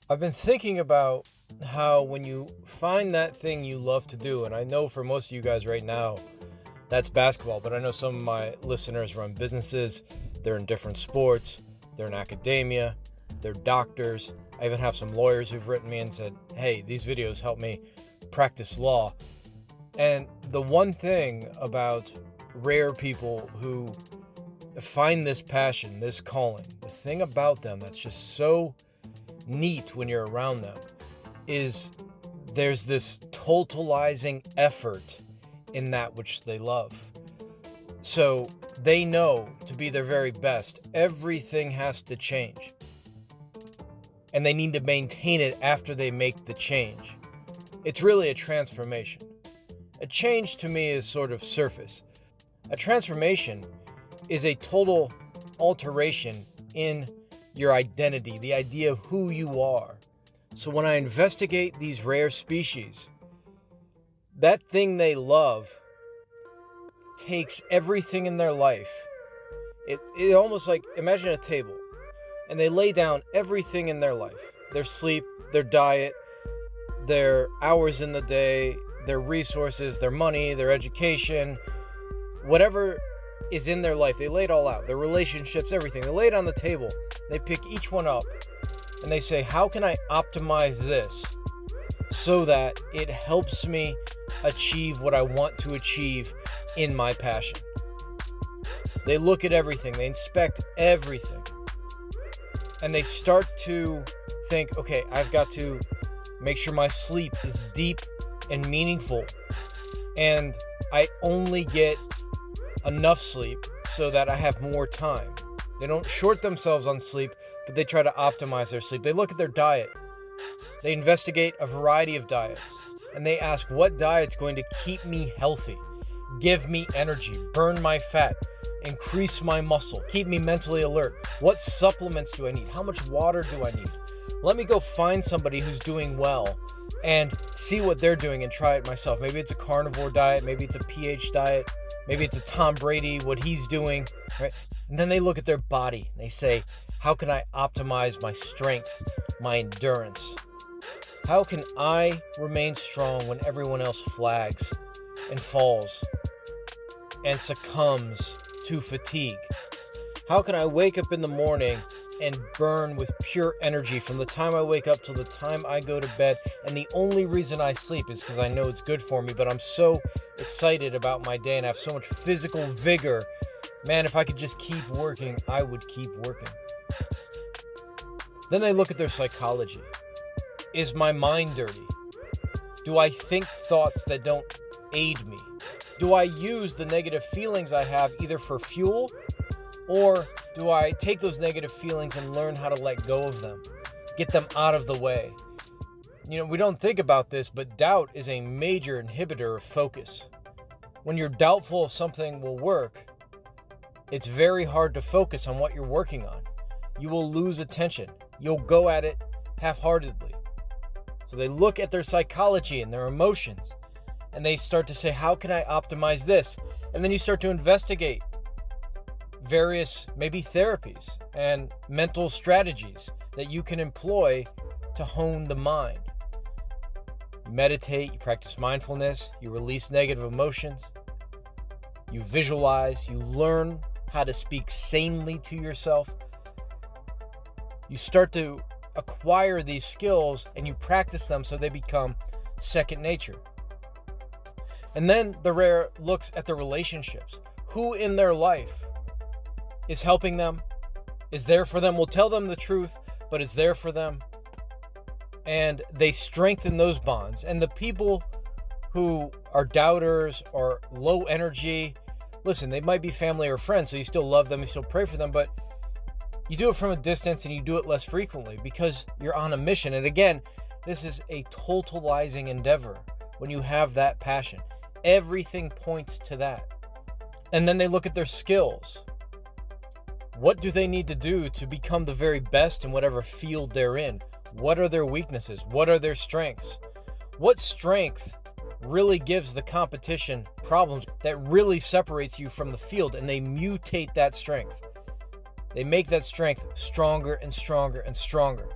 I've been thinking about how when you find that thing you love to do, and I know for most of you guys right now, that's basketball, but I know some of my listeners run businesses, they're in different sports, they're in academia, they're doctors. I even have some lawyers who've written me and said, hey, these videos help me practice law. And the one thing about rare people who find this passion, this calling, the thing about them that's just so neat when you're around them is there's this totalizing effort in that which they love. So they know to be their very best, everything has to change. And they need to maintain it after they make the change. It's really a transformation. A change to me is sort of surface. A transformation is a total alteration in your identity, the idea of who you are. So when I investigate these rare species, that thing they love takes everything in their life. It almost like, imagine a table, and they lay down everything in their life. Their sleep, their diet, their hours in the day, their resources, their money, their education, whatever is in their life, they lay it all out. Their relationships, everything. They lay it on the table. They pick each one up and they say, how can I optimize this so that it helps me achieve what I want to achieve in my passion? They look at everything. They inspect everything. And they start to think, okay, I've got to make sure my sleep is deep and meaningful. And I only get enough sleep so that I have more time. They don't short themselves on sleep, but they try to optimize their sleep. They look at their diet. They investigate a variety of diets. And they ask, what diet's going to keep me healthy, give me energy, burn my fat, increase my muscle, keep me mentally alert? What supplements do I need? How much water do I need? Let me go find somebody who's doing well and see what they're doing and try it myself. Maybe it's a carnivore diet, maybe it's a pH diet, maybe it's a Tom Brady, what he's doing, right? And then they look at their body and they say, how can I optimize my strength, my endurance? How can I remain strong when everyone else flags and falls and succumbs to fatigue? How can I wake up in the morning and burn with pure energy from the time I wake up till the time I go to bed? And the only reason I sleep is because I know it's good for me, but I'm so excited about my day and I have so much physical vigor. Man, if I could just keep working, I would keep working. Then they look at their psychology. Is my mind dirty? Do I think thoughts that don't aid me? Do I use the negative feelings I have either for fuel, or do I take those negative feelings and learn how to let go of them, get them out of the way? You know, we don't think about this, but doubt is a major inhibitor of focus. When you're doubtful if something will work, it's very hard to focus on what you're working on. You will lose attention. You'll go at it half-heartedly. So they look at their psychology and their emotions, and they start to say, how can I optimize this? And then you start to investigate various, maybe therapies and mental strategies that you can employ to hone the mind. You meditate, you practice mindfulness, you release negative emotions, you visualize, you learn how to speak sanely to yourself. You start to acquire these skills and you practice them so they become second nature. And then the rare looks at the relationships. Who in their life is helping them, is there for them, will tell them the truth, but is there for them. And they strengthen those bonds. And the people who are doubters or low energy, listen, they might be family or friends, so you still love them, you still pray for them, but you do it from a distance and you do it less frequently because you're on a mission. And again, this is a totalizing endeavor when you have that passion. Everything points to that. And then they look at their skills. What do they need to do to become the very best in whatever field they're in? What are their weaknesses? What are their strengths? What strength really gives the competition problems that really separates you from the field? And they mutate that strength. They make that strength stronger and stronger and stronger.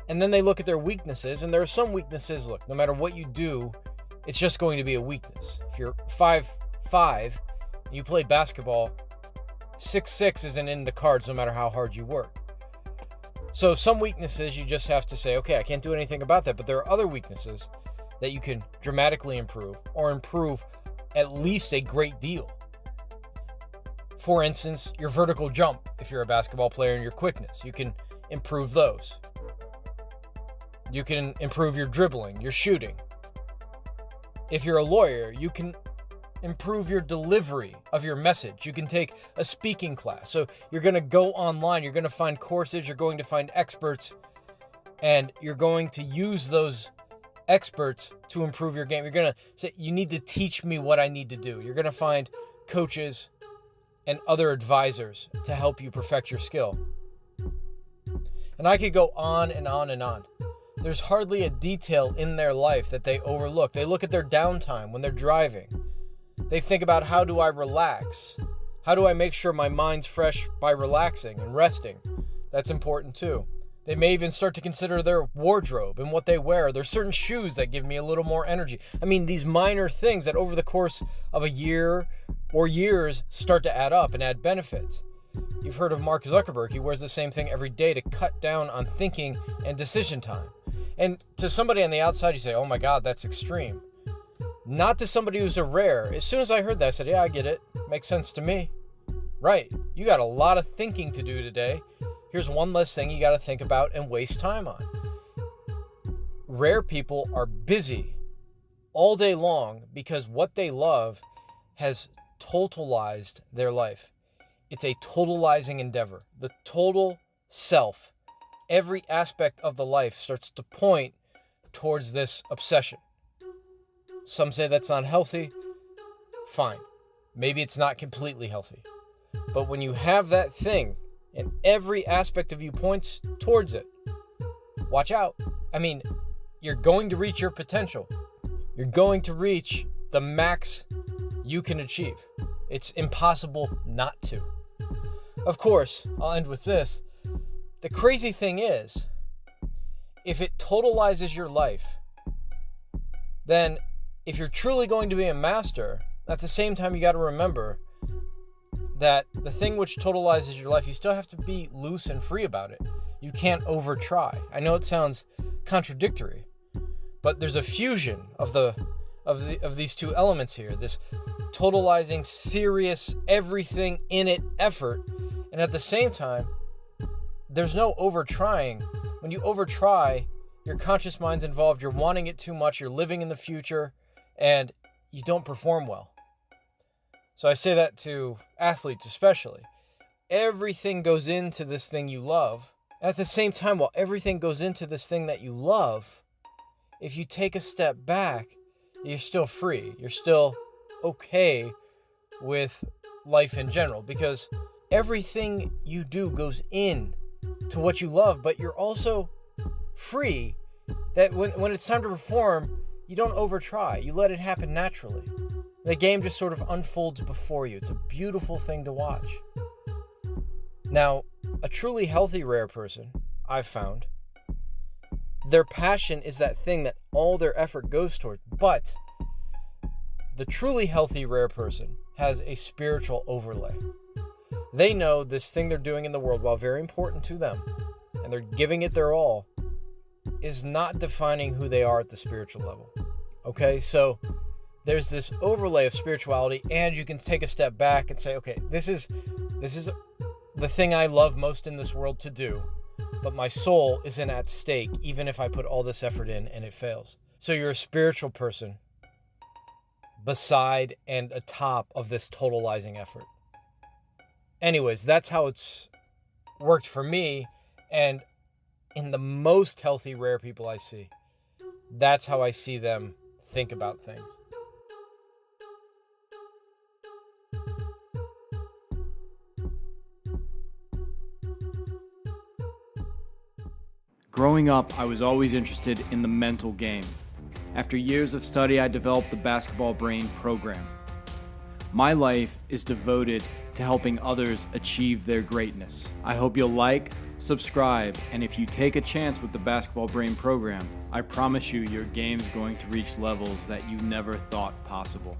And then they look at their weaknesses, and there are some weaknesses, look, no matter what you do, it's just going to be a weakness. If you're 5'5", and you play basketball, 6'6" isn't in the cards no matter how hard you work. So some weaknesses you just have to say, okay, I can't do anything about that, but there are other weaknesses that you can dramatically improve, or improve at least a great deal. For instance, your vertical jump, if you're a basketball player, and your quickness, you can improve those. You can improve your dribbling, your shooting. If you're a lawyer, you can improve your delivery of your message. You can take a speaking class. So you're going to go online, you're going to find courses, you're going to find experts, and you're going to use those experts to improve your game. You're going to say, you need to teach me what I need to do. You're going to find coaches and other advisors to help you perfect your skill. And I could go on and on and on. There's hardly a detail in their life that they overlook. They look at their downtime when they're driving. They think about, how do I relax? How do I make sure my mind's fresh by relaxing and resting? That's important too. They may even start to consider their wardrobe and what they wear. There's certain shoes that give me a little more energy. I mean, these minor things that over the course of a year or years start to add up and add benefits. You've heard of Mark Zuckerberg. He wears the same thing every day to cut down on thinking and decision time. And to somebody on the outside, you say, oh my God, that's extreme. Not to somebody who's a rare. As soon as I heard that, I said, yeah, I get it. Makes sense to me. Right. You got a lot of thinking to do today. Here's one less thing you got to think about and waste time on. Rare people are busy all day long because what they love has totalized their life. It's a totalizing endeavor. The total self, every aspect of the life starts to point towards this obsession. Some say that's not healthy. Fine. Maybe it's not completely healthy. But when you have that thing and every aspect of you points towards it, watch out. I mean, you're going to reach your potential. You're going to reach the max you can achieve. It's impossible not to. Of course, I'll end with this. The crazy thing is, if it totalizes your life, then if you're truly going to be a master, at the same time you got to remember that the thing which totalizes your life, you still have to be loose and free about it. You can't over try. I know it sounds contradictory, but there's a fusion of these two elements here. This totalizing, serious, everything in it effort, and at the same time, there's no over trying. When you over try, your conscious mind's involved, you're wanting it too much, you're living in the future, and you don't perform well. So I say that to athletes especially. Everything goes into this thing you love. And at the same time, while everything goes into this thing that you love, if you take a step back, you're still free. You're still okay with life in general, because everything you do goes in to what you love, but you're also free that when it's time to perform, you don't over try. You let it happen naturally. The game just sort of unfolds before you. It's a beautiful thing to watch. Now, a truly healthy rare person, I've found, their passion is that thing that all their effort goes toward. But the truly healthy rare person has a spiritual overlay. They know this thing they're doing in the world, while very important to them, and they're giving it their all, is not defining who they are at the spiritual level. Okay, so there's this overlay of spirituality, and you can take a step back and say, okay, this is the thing I love most in this world to do, but my soul isn't at stake even if I put all this effort in and it fails. So you're a spiritual person beside and atop of this totalizing effort. Anyways, that's how it's worked for me, and in the most healthy rare people I see, that's how I see them think about things. Growing up, I was always interested in the mental game. After years of study, I developed the Basketball Brain program. My life is devoted to helping others achieve their greatness. I hope you'll like, subscribe, and if you take a chance with the Basketball Brain program, I promise you your game's going to reach levels that you never thought possible.